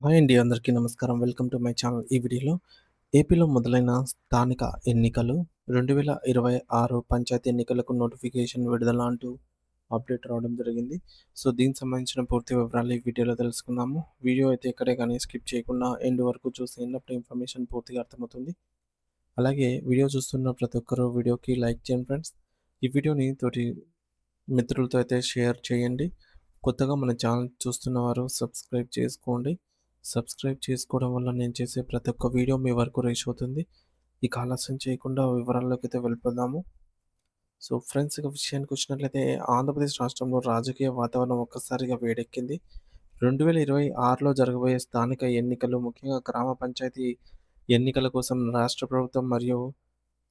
Hi అండి. అందరికీ నమస్కారం. Welcome to my channel. ఈ వీడియోలో ఏపీలో మొదలైన స్థానిక ఎన్నికలు 2026 పంచాయతీ ఎన్నికలకు నోటిఫికేషన్ విడుదల అంటూ అప్డేట్ రావడం జరిగింది. సో, దీనికి సంబంధించిన పూర్తి వివరాలు ఈ వీడియోలో తెలుసుకుందాము. వీడియో అయితే ఎక్కడే కానీ స్కిప్ చేయకుండా ఎండ్ వరకు చూసేయండి. అప్పుడు ఇన్ఫర్మేషన్ పూర్తిగా అర్థమవుతుంది. అలాగే వీడియో చూస్తున్న ప్రతి ఒక్కరు వీడియోకి లైక్ చేయండి ఫ్రెండ్స్. ఈ వీడియోని తోటి మిత్రులతో అయితే షేర్ చేయండి. కొత్తగా మన ఛానల్ చూస్తున్నవారు సబ్స్క్రైబ్ చేసుకోండి. సబ్స్క్రైబ్ చేసుకోవడం వల్ల నేను చేసే ప్రతి ఒక్క వీడియో మీ వరకు రీచ్ అవుతుంది. ఇక ఆలస్యం చేయకుండా వివరాల్లోకి అయితే వెళ్ళిపోదాము. సో ఫ్రెండ్స్, ఇక విషయానికి వచ్చినట్లయితే ఆంధ్రప్రదేశ్ రాష్ట్రంలో రాజకీయ వాతావరణం ఒక్కసారిగా వేడెక్కింది. 2026లో జరగబోయే స్థానిక ఎన్నికలు, ముఖ్యంగా గ్రామ పంచాయతీ ఎన్నికల కోసం రాష్ట్ర ప్రభుత్వం మరియు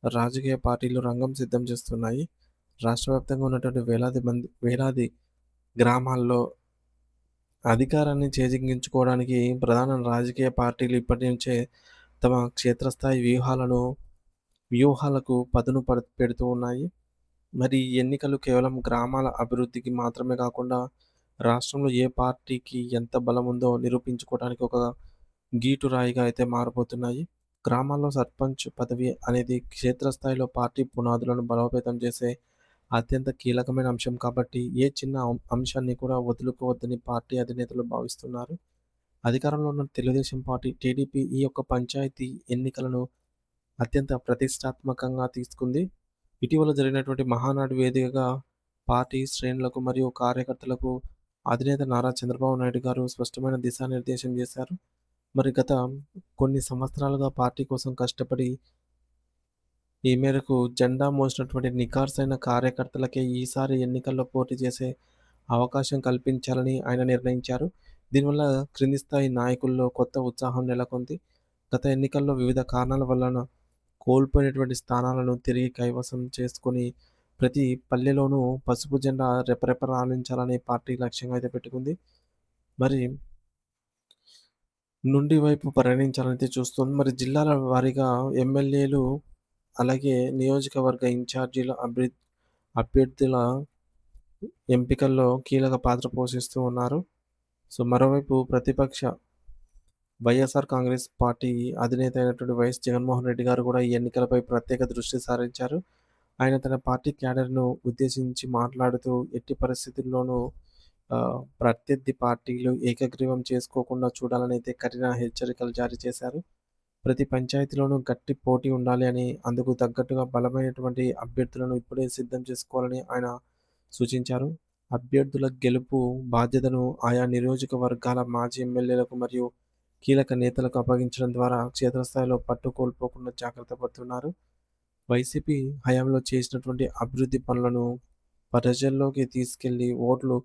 రాజకీయ పార్టీలు రంగం సిద్ధం చేస్తున్నాయి. రాష్ట్ర వ్యాప్తంగా ఉన్నటువంటి వేలాది గ్రామాల్లో అధికారాన్ని చేజిక్కించుకోవడానికి ప్రధాన రాజకీయ పార్టీలు ఇప్పటి నుంచే తమ క్షేత్రస్థాయి వ్యూహాలకు పదును పెడుతూ ఉన్నాయి. మరి ఈ ఎన్నికలు కేవలం గ్రామాల అభివృద్ధికి మాత్రమే కాకుండా రాష్ట్రంలో ఏ పార్టీకి ఎంత బలం ఉందో నిరూపించుకోవడానికి ఒక గీటురాయిగా అయితే మారబోతున్నాయి. గ్రామాల్లో సర్పంచ్ పదవి అనేది క్షేత్రస్థాయిలో పార్టీ పునాదులను బలోపేతం చేసే అత్యంత కీలకమైన అంశం కాబట్టి ఏ చిన్న అంశాన్ని కూడా వదులుకోవద్దని పార్టీ అధినేతలు భావిస్తున్నారు. అధికారంలో ఉన్న తెలుగుదేశం పార్టీ టీడీపీ ఈ యొక్క పంచాయతీ ఎన్నికలను అత్యంత ప్రతిష్టాత్మకంగా తీసుకుంది. ఇటీవల జరిగినటువంటి మహానాడు వేదికగా పార్టీ శ్రేణులకు మరియు కార్యకర్తలకు అధినేత నారా చంద్రబాబు నాయుడు గారు స్పష్టమైన దిశానిర్దేశం చేశారు. మరి గత కొన్ని సంవత్సరాలుగా పార్టీ కోసం కష్టపడి ఈ మేరకు జెండా మోసినటువంటి నిఖార్సైన కార్యకర్తలకే ఈసారి ఎన్నికల్లో పోటీ చేసే అవకాశం కల్పించాలని ఆయన నిర్ణయించారు. దీనివల్ల క్రింది స్థాయి నాయకుల్లో కొత్త ఉత్సాహం నెలకొంది. గత ఎన్నికల్లో వివిధ కారణాల వలన కోల్పోయినటువంటి స్థానాలను తిరిగి కైవసం చేసుకొని ప్రతి పల్లెలోనూ పసుపు జెండా రెపరెపలాడించాలని పార్టీ లక్ష్యంగా అయితే పెట్టుకుంది. మరి నుండి వైపు పరిగణించాలనైతే చూస్తుంది. మరి జిల్లాల వారీగా ఎమ్మెల్యేలు, అలాగే నియోజకవర్గ ఇన్ఛార్జీల అభ్యర్థుల ఎంపికల్లో కీలక పాత్ర పోషిస్తూ ఉన్నారు. సో, మరోవైపు ప్రతిపక్ష వైఎస్ఆర్ కాంగ్రెస్ పార్టీ అధినేత అయినటువంటి వైఎస్ జగన్మోహన్ రెడ్డి గారు కూడా ఈ ఎన్నికలపై ప్రత్యేక దృష్టి సారించారు. ఆయన తన పార్టీ క్యాడర్‌ను ఉద్దేశించి మాట్లాడుతూ ఎట్టి పరిస్థితుల్లోనూ ప్రత్యర్థి పార్టీలు ఏకగ్రీవం చేసుకోకుండా చూడాలనైతే కఠిన హెచ్చరికలు జారీ చేశారు. ప్రతి పంచాయతీలోనూ గట్టి పోటీ ఉండాలి అని, అందుకు తగ్గట్టుగా బలమైనటువంటి అభ్యర్థులను ఇప్పుడే సిద్ధం చేసుకోవాలని ఆయన సూచించారు. అభ్యర్థుల గెలుపు బాధ్యతను ఆయా నియోజకవర్గాల మాజీ ఎమ్మెల్యేలకు మరియు కీలక నేతలకు అప్పగించడం ద్వారా క్షేత్రస్థాయిలో పట్టు కోల్పోకుండా జాగ్రత్త పడుతున్నారు. వైసీపీ హయాంలో చేసినటువంటి అభివృద్ధి పనులను ప్రజల్లోకి తీసుకెళ్లి ఓట్లు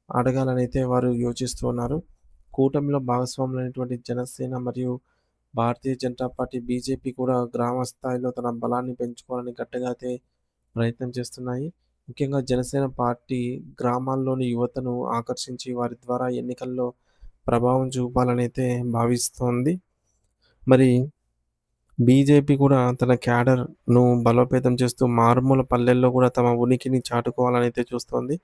అడగాలనైతే వారు యోచిస్తున్నారు. కూటమిలో భాగస్వాములైనటువంటి జనసేన మరియు భారతీయ జనతా పార్టీ, బీజేపీ కూడా గ్రామ స్థాయిలో తన బలాన్ని పెంచుకోవాలని గట్టిగా అయితే ప్రయత్నం చేస్తున్నాయి. ముఖ్యంగా జనసేన పార్టీ గ్రామాల్లోని యువతను ఆకర్షించి వారి ద్వారా ఎన్నికల్లో ప్రభావం చూపాలనైతే భావిస్తోంది. మరి బీజేపీ కూడా తన క్యాడర్‌ను బలోపేతం చేస్తూ మారుమూల పల్లెల్లో కూడా తమ ఉనికిని చాటుకోవాలనైతే చూస్తోంది.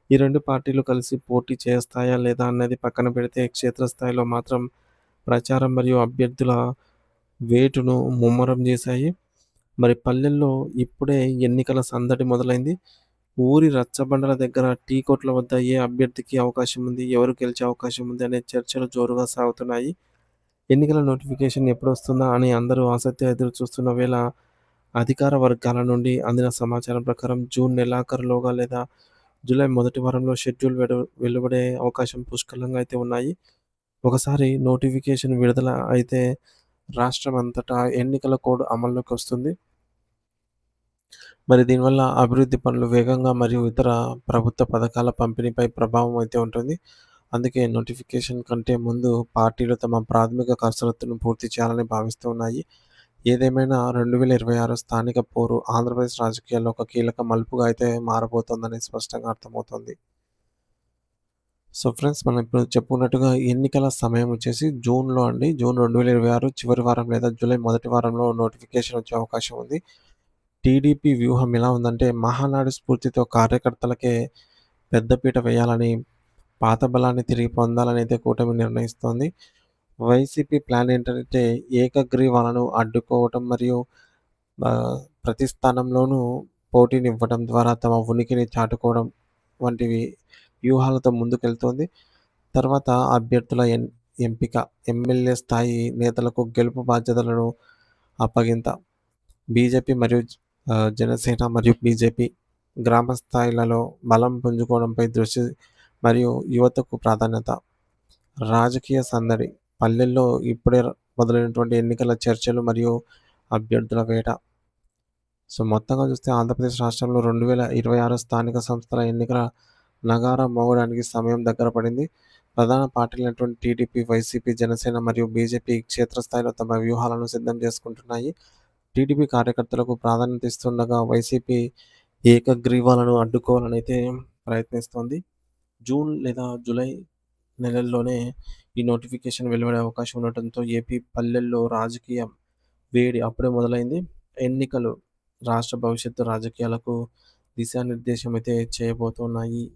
ఈ 2 పార్టీలు కలిసి పోటీ చేస్తాయా లేదా అన్నది పక్కన పెడితే క్షేత్రస్థాయిలో మాత్రం ప్రచారం మరియు అభ్యర్థుల వేటును ముమ్మరం చేశాయి. మరి పల్లెల్లో ఇప్పుడే ఎన్నికల సందడి మొదలైంది. ఊరి రచ్చబండల దగ్గర, టీ కొట్ల వద్ద ఏ అభ్యర్థికి అవకాశం ఉంది, ఎవరు గెలిచే అవకాశం ఉంది అనే చర్చలు జోరుగా సాగుతున్నాయి. ఎన్నికల నోటిఫికేషన్ ఎప్పుడొస్తుందా అని అందరూ ఆసక్తిగా ఎదురు చూస్తున్న వేళ అధికార వర్గాల నుండి అందిన సమాచారం ప్రకారం జూన్ నెలాఖరులోగా లేదా జూలై మొదటి వారంలో షెడ్యూల్ వెలువడే అవకాశం పుష్కలంగా అయితే ఉన్నాయి. ఒకసారి నోటిఫికేషన్ విడుదల అయితే రాష్ట్రం అంతటా ఎన్నికల కోడ్ అమల్లోకి వస్తుంది. మరి దీనివల్ల అభివృద్ధి పనులు వేగంగా మరియు ఇతర ప్రభుత్వ పథకాల పంపిణీపై ప్రభావం అయితే ఉంటుంది. అందుకే నోటిఫికేషన్ కంటే ముందు పార్టీలు తమ ప్రాథమిక కసరత్తును పూర్తి చేయాలని భావిస్తూ ఉన్నాయి. ఏదేమైనా 2026 స్థానిక పోరు ఆంధ్రప్రదేశ్ రాజకీయాల్లో ఒక కీలక మలుపుగా అయితే మారబోతోందని స్పష్టంగా అర్థమవుతోంది. సో ఫ్రెండ్స్, మనం ఇప్పుడు చెప్పుకున్నట్టుగా ఎన్నికల సమయం వచ్చేసి జూన్‌లో అండి. జూన్ 2026 చివరి వారం లేదా జూలై మొదటి వారంలో నోటిఫికేషన్ వచ్చే అవకాశం ఉంది. టీడీపీ వ్యూహం ఎలా ఉందంటే, మహానాడు స్ఫూర్తితో కార్యకర్తలకే పెద్దపీట వేయాలని పాత బలాన్ని తిరిగి పొందాలనైతే కూటమి నిర్ణయిస్తోంది. వైసీపీ ప్లాన్ ఏంటంటే ఏకగ్రీవాలను అడ్డుకోవటం మరియు ప్రతి స్థానంలోనూ పోటీనివ్వడం ద్వారా తమ ఉనికిని చాటుకోవడం వంటివి వ్యూహాలతో ముందుకెళ్తోంది. తర్వాత అభ్యర్థుల ఎంపిక, ఎమ్మెల్యే స్థాయి నేతలకు గెలుపు బాధ్యతలను అప్పగింత. బీజేపీ మరియు జనసేన మరియు బీజేపీ గ్రామ స్థాయిలలో బలం పుంజుకోవడంపై దృష్టి మరియు యువతకు ప్రాధాన్యత. రాజకీయ సందడి. పల్లెల్లో ఇప్పుడే మొదలైనటువంటి ఎన్నికల చర్చలు మరియు అభ్యర్థుల వేట. సో, మొత్తంగా చూస్తే ఆంధ్రప్రదేశ్ రాష్ట్రంలో 2026 స్థానిక సంస్థల ఎన్నికల నగారా మోగడానికి సమయం దగ్గర పడింది. ప్రధాన పార్టీలైనటువంటి టీడీపీ, వైసీపీ, జనసేన మరియు బీజేపీ క్షేత్రస్థాయిలో తమ వ్యూహాలను సిద్ధం చేసుకుంటున్నాయి. టీడీపీ కార్యకర్తలకు ప్రాధాన్యత ఇస్తుండగా వైసీపీ ఏకగ్రీవాలను అడ్డుకోవాలనైతే ప్రయత్నిస్తోంది. జూన్ లేదా జూలై నెలల్లోనే ఈ నోటిఫికేషన్ వెలువడే అవకాశం ఉండటంతో ఏపీ పల్లెల్లో రాజకీయ వేడి అప్పుడే మొదలైంది. ఎన్నికలు రాష్ట్ర భవిష్యత్తు రాజకీయాలకు దిశానిర్దేశం అయితే చేయబోతున్నాయి.